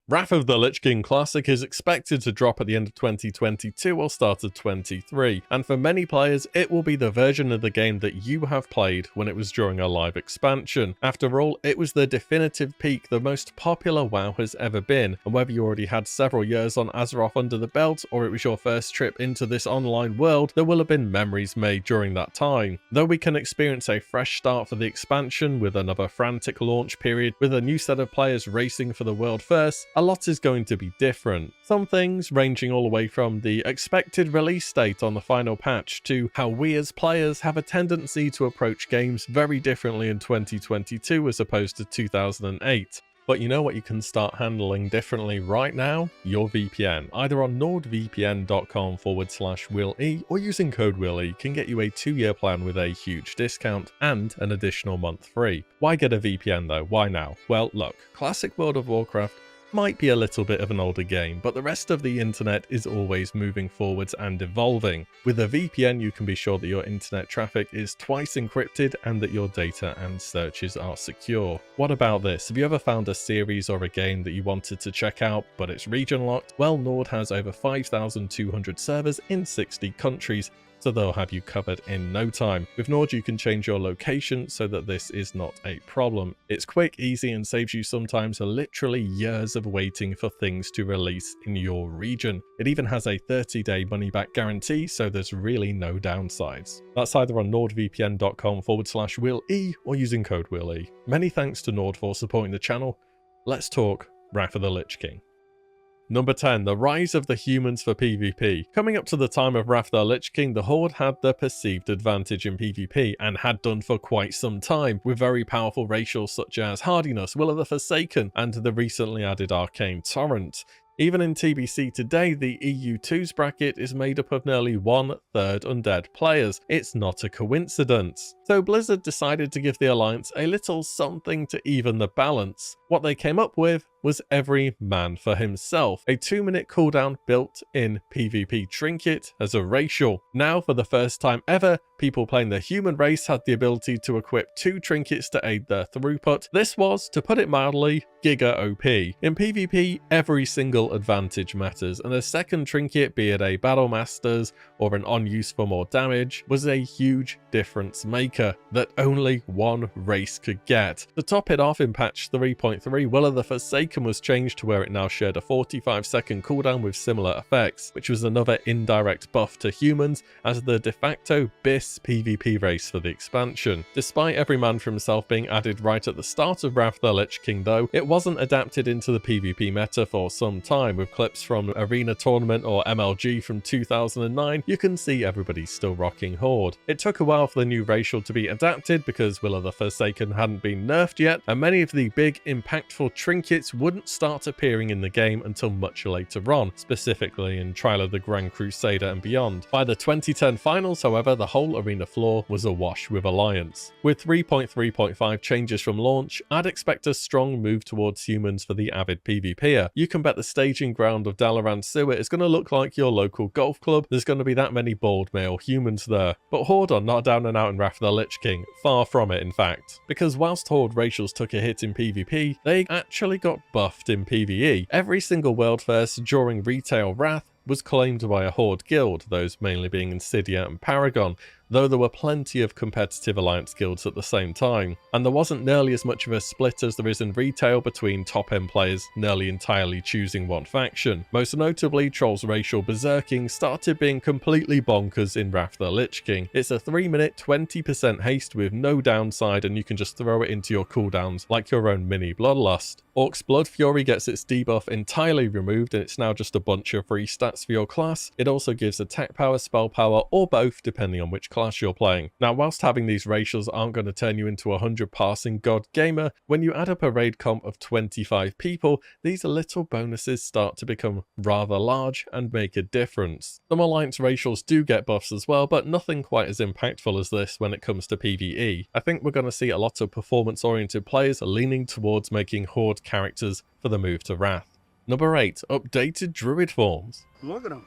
Wrath of the Lich King Classic is expected to drop at the end of 2022 or start of 23, and for many players it will be the version of the game that you have played when it was during a live expansion. After all, it was the definitive peak, the most popular WoW has ever been, and whether you already had several years on Azeroth under the belt or it was your first trip into this online world, there will have been memories made during that time. Though we can experience a fresh start for the expansion with another frantic launch period with a new set of players racing for the world first, a lot is going to be different. Some things ranging all the way from the expected release date on the final patch to how we as players have a tendency to approach games very differently in 2022 as opposed to 2008. But you know what you can start handling differently right now? Your VPN. Either on nordvpn.com/WillE or using code WillE can get you a 2-year plan with a huge discount and an additional month free. Why get a VPN though? Why now? Well, look, classic World of Warcraft might be a little bit of an older game, but the rest of the internet is always moving forwards and evolving. With a VPN, you can be sure that your internet traffic is twice encrypted and that your data and searches are secure. What about this? Have you ever found a series or a game that you wanted to check out, but it's region locked? Well, Nord has over 5,200 servers in 60 countries, so they'll have you covered in no time. With Nord, you can change your location so that this is not a problem. It's quick, easy, and saves you sometimes literally years of waiting for things to release in your region. It even has a 30-day money-back guarantee, so there's really no downsides. That's either on nordvpn.com/WillE or using code WillE. Many thanks to Nord for supporting the channel. Let's talk Wrath of the Lich King. Number 10. The rise of the humans for PvP. Coming up to the time of Wrath of the Lich King, the Horde had the perceived advantage in PvP, and had done for quite some time, with very powerful racials such as Hardiness, Will of the Forsaken, and the recently added Arcane Torrent. Even in TBC today, the EU2's bracket is made up of nearly 1/3 undead players. It's not a coincidence. So Blizzard decided to give the Alliance a little something to even the balance. What they came up with was every man for himself, a 2-minute cooldown built in PvP trinket as a racial. Now, for the first time ever, people playing the human race had the ability to equip 2 trinkets to aid their throughput. This was, to put it mildly, Giga OP. In PvP, every single advantage matters, and a second trinket, be it a Battle Masters or an on use for more damage, was a huge difference maker that only one race could get. To top it off, in patch 3.3, Will of the Forsaken was changed to where it now shared a 45-second cooldown with similar effects, which was another indirect buff to humans as the de facto BIS PvP race for the expansion. Despite every man for himself being added right at the start of Wrath of the Lich King though, it wasn't adapted into the PvP meta for some time. With clips from Arena Tournament or MLG from 2009, you can see everybody's still rocking Horde. It took a while for the new racial to be adapted because Will of the Forsaken hadn't been nerfed yet, and many of the big impactful trinkets wouldn't start appearing in the game until much later on, specifically in Trial of the Grand Crusader and beyond. By the 2010 finals, however, the whole arena floor was awash with Alliance. With 3.3.5 changes from launch, I'd expect a strong move towards humans for the avid PvPer. You can bet the staging ground of Dalaran Sewer is going to look like your local golf club. There's going to be that many bald male humans there. But Horde are not down and out in Wrath of the Lich King, far from it in fact. Because whilst Horde racials took a hit in PvP, they actually got buffed in PvE. Every single world first during retail Wrath was claimed by a Horde guild, those mainly being Insidia and Paragon, though there were plenty of competitive Alliance guilds at the same time. And there wasn't nearly as much of a split as there is in retail between top-end players nearly entirely choosing one faction. Most notably, Troll's racial berserking started being completely bonkers in Wrath of the Lich King. It's a 3-minute 20% haste with no downside, and you can just throw it into your cooldowns like your own mini Bloodlust. Orc's Blood Fury gets its debuff entirely removed, and it's now just a bunch of free stats for your class. It also gives attack power, spell power, or both depending on which class you're playing. Now, whilst having these racials aren't going to turn you into a 100 passing god gamer, when you add up a raid comp of 25 people, these little bonuses start to become rather large and make a difference. Some Alliance racials do get buffs as well, but nothing quite as impactful as this when it comes to PvE. I think we're going to see a lot of performance-oriented players leaning towards making Horde characters for the move to Wrath. Number 8. Updated Druid forms. Look at him.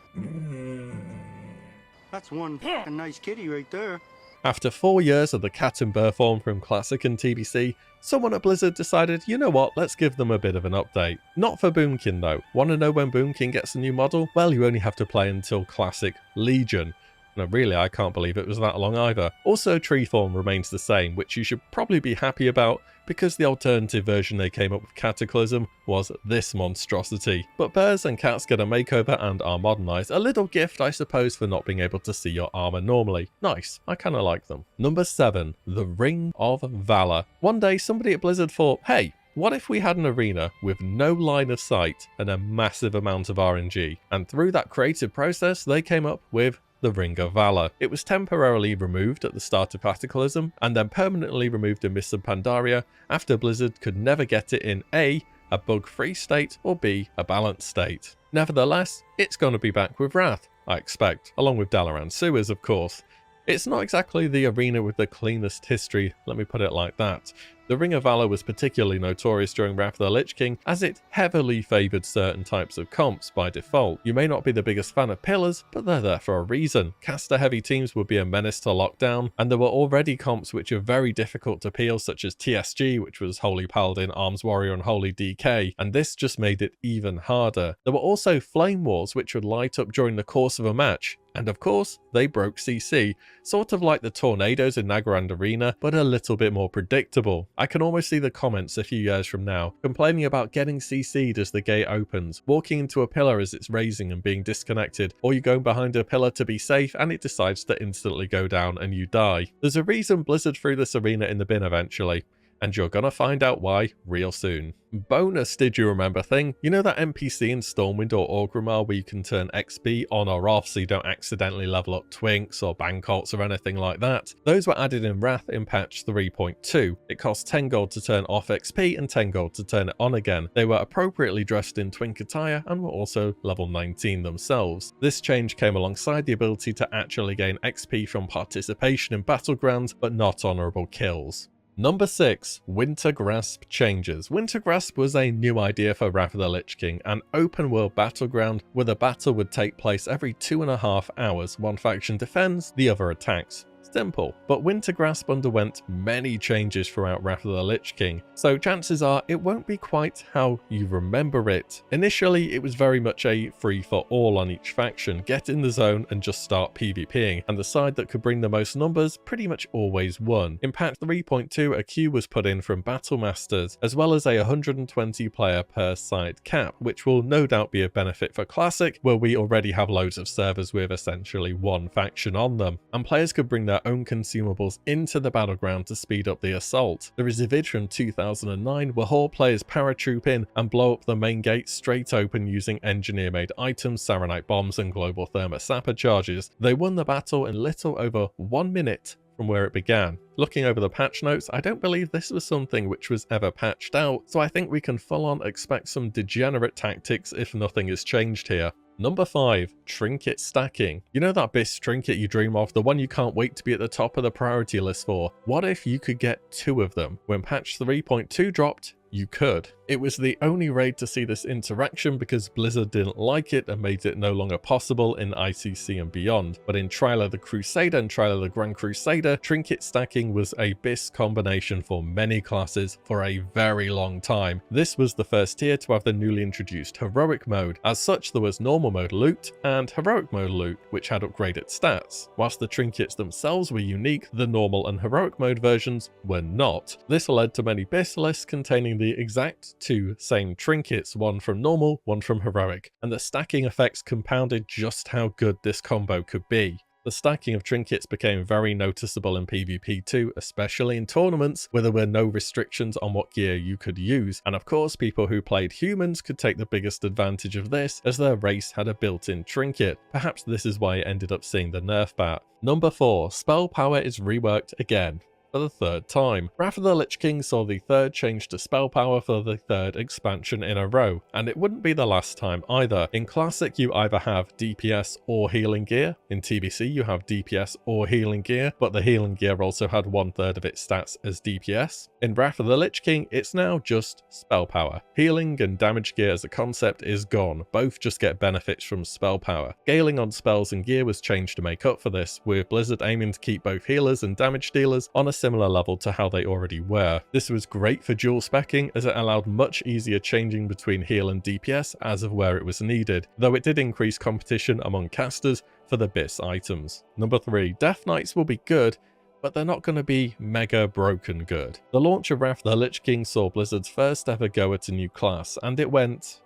That's one fucking nice kitty right there. After 4 years of the cat and bear form from Classic and TBC, someone at Blizzard decided, you know what, let's give them a bit of an update. Not for Boomkin though. Want to know when Boomkin gets a new model? Well, you only have to play until Classic Legion. No, really, I can't believe it was that long either. Also, tree form remains the same, which you should probably be happy about, because the alternative version they came up with Cataclysm was this monstrosity. But bears and cats get a makeover and are modernized. A little gift, I suppose, for not being able to see your armor normally. Nice, I kinda like them. Number 7, the Ring of Valor. One day, somebody at Blizzard thought, hey, what if we had an arena with no line of sight and a massive amount of RNG? And through that creative process, they came up with the Ring of Valor. It was temporarily removed at the start of Cataclysm, and then permanently removed in Mists of Pandaria after Blizzard could never get it in A, a bug-free state, or B, a balanced state. Nevertheless, it's going to be back with Wrath, I expect, along with Dalaran Sewers, of course. It's not exactly the arena with the cleanest history, let me put it like that. The Ring of Valor was particularly notorious during Wrath of the Lich King, as it heavily favoured certain types of comps by default. You may not be the biggest fan of pillars, but they're there for a reason. Caster-heavy teams would be a menace to lock down, and there were already comps which are very difficult to peel, such as TSG, which was Holy Paladin, Arms Warrior, and Holy DK, and this just made it even harder. There were also Flame Wars, which would light up during the course of a match, and of course, they broke CC, sort of like the tornadoes in Nagarand Arena, but a little bit more predictable. I can almost see the comments a few years from now, complaining about getting CC'd as the gate opens, walking into a pillar as it's raising and being disconnected, or you going behind a pillar to be safe and it decides to instantly go down and you die. There's a reason Blizzard threw this arena in the bin eventually, and you're gonna find out why real soon. Bonus did you remember thing? You know that NPC in Stormwind or Orgrimmar where you can turn XP on or off so you don't accidentally level up Twinks or Bankolts or anything like that? Those were added in Wrath in patch 3.2. It cost 10 gold to turn off XP and 10 gold to turn it on again. They were appropriately dressed in Twink attire and were also level 19 themselves. This change came alongside the ability to actually gain XP from participation in battlegrounds but not honourable kills. Number 6, Wintergrasp changes. Wintergrasp was a new idea for Wrath of the Lich King, an open world battleground where the battle would take place every 2.5 hours. One faction defends, the other attacks. Simple, but Wintergrasp underwent many changes throughout Wrath of the Lich King, so chances are it won't be quite how you remember it. Initially, it was very much a free-for-all on each faction, get in the zone and just start PvPing, and the side that could bring the most numbers pretty much always won. In patch 3.2, a queue was put in from Battle Masters, as well as a 120 player per side cap, which will no doubt be a benefit for Classic, where we already have loads of servers with essentially one faction on them, and players could bring their own consumables into the battleground to speed up the assault. There is a vid from 2009 where HORDE players paratroop in and blow up the main gate straight open using engineer-made items, Saronite bombs and global thermosapper charges. They won the battle in little over 1 minute from where it began. Looking over the patch notes, I don't believe this was something which was ever patched out, so I think we can full on expect some degenerate tactics if nothing is changed here. Number 5, Trinket stacking. You know that BIS trinket you dream of, the one you can't wait to be at the top of the priority list for? What if you could get 2 of them? When patch 3.2 dropped, you could. It was the only raid to see this interaction because Blizzard didn't like it and made it no longer possible in ICC and beyond. But in Trial of the Crusader and Trial of the Grand Crusader, trinket stacking was a BIS combination for many classes for a very long time. This was the first tier to have the newly introduced heroic mode. As such, there was normal mode loot and heroic mode loot, which had upgraded stats. Whilst the trinkets themselves were unique, the normal and heroic mode versions were not. This led to many BIS lists containing the exact 2 same trinkets, one from normal, one from heroic, and the stacking effects compounded just how good this combo could be. The stacking of trinkets became very noticeable in PvP too, especially in tournaments where there were no restrictions on what gear you could use, and of course people who played humans could take the biggest advantage of this as their race had a built-in trinket. Perhaps this is why it ended up seeing the nerf bat. Number 4, spell power is reworked again. for the third time. Wrath of the Lich King saw the third change to spell power for the third expansion in a row, and it wouldn't be the last time either. In Classic, you either have DPS or healing gear. In TBC, you have DPS or healing gear, but the healing gear also had 1/3 of its stats as DPS. In Wrath of the Lich King, it's now just spell power. Healing and damage gear as a concept is gone. Both just get benefits from spell power. Scaling on spells and gear was changed to make up for this, with Blizzard aiming to keep both healers and damage dealers on a similar level to how they already were. This was great for dual specking, as it allowed much easier changing between heal and DPS as of where it was needed, though it did increase competition among casters for the BIS items. Number 3, Death Knights will be good, but they're not going to be mega broken good. The launch of Wrath of the Lich King saw Blizzard's first ever go at a new class, and it went,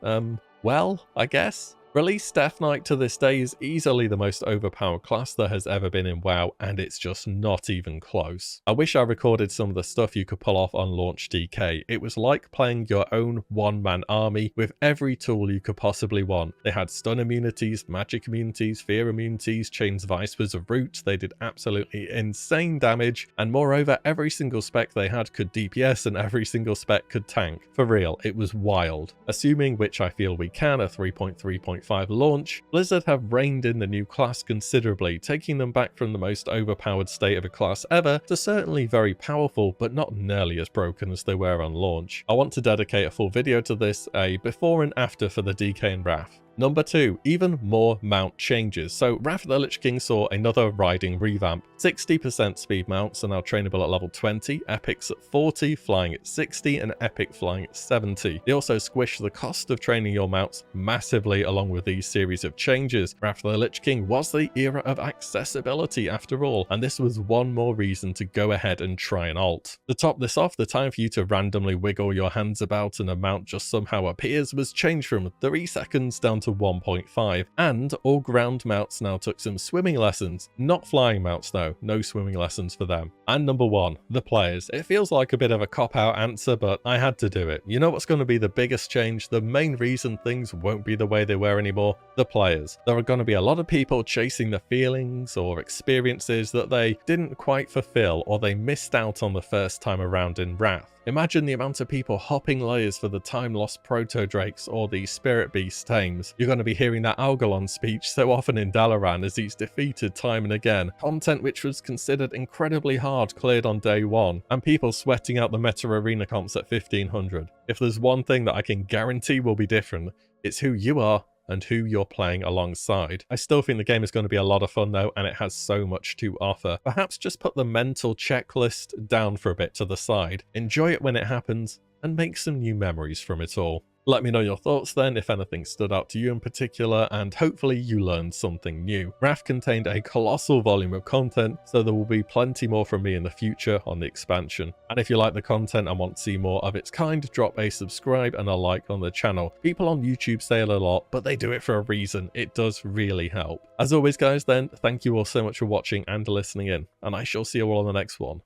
well, I guess? Released Death Knight to this day is easily the most overpowered class there has ever been in WoW, and it's just not even close. I wish I recorded some of the stuff you could pull off on launch DK. It was like playing your own one-man army with every tool you could possibly want. They had stun immunities, magic immunities, fear immunities, chains of ice was a root, they did absolutely insane damage, and moreover every single spec they had could DPS and every single spec could tank. For real, it was wild. Assuming, which I feel we can, a 3.3.5 launch, Blizzard have reined in the new class considerably, taking them back from the most overpowered state of a class ever to certainly very powerful, but not nearly as broken as they were on launch. I want to dedicate a full video to this, a before and after for the DK and Wrath. Number 2, even more mount changes. So Wrath of the Lich King saw another riding revamp. 60% speed mounts are now trainable at level 20, epics at 40, flying at 60, and epic flying at 70. They also squished the cost of training your mounts massively along with these series of changes. Wrath of the Lich King was the era of accessibility after all, and this was one more reason to go ahead and try an alt. To top this off, the time for you to randomly wiggle your hands about and a mount just somehow appears was changed from 3 seconds down to 1.5, and all ground mounts now took some swimming lessons. Not flying mounts though, no swimming lessons for them. And number 1, the players. It feels like a bit of a cop-out answer, but I had to do it. You know what's going to be the biggest change, the main reason things won't be the way they were anymore? The players. There are going to be a lot of people chasing the feelings or experiences that they didn't quite fulfill or they missed out on the first time around in Wrath. Imagine the amount of people hopping layers for the time-lost proto-drakes or the spirit beast tames. You're going to be hearing that Algalon speech so often in Dalaran as he's defeated time and again. Content which was considered incredibly hard cleared on day 1, and people sweating out the meta arena comps at 1500. If there's one thing that I can guarantee will be different, it's who you are and who you're playing alongside. I still think the game is going to be a lot of fun though, and it has so much to offer. Perhaps just put the mental checklist down for a bit to the side, enjoy it when it happens, and make some new memories from it all. Let me know your thoughts then, if anything stood out to you in particular, and hopefully you learned something new. Wrath contained a colossal volume of content, so there will be plenty more from me in the future on the expansion. And if you like the content and want to see more of its kind, drop a subscribe and a like on the channel. People on YouTube say it a lot, but they do it for a reason. It does really help. As always guys then, thank you all so much for watching and listening in, and I shall see you all on the next one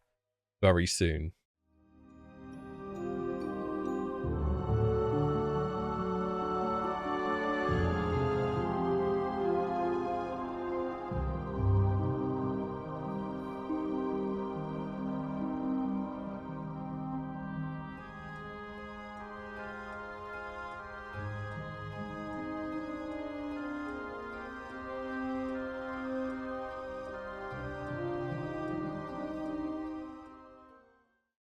very soon.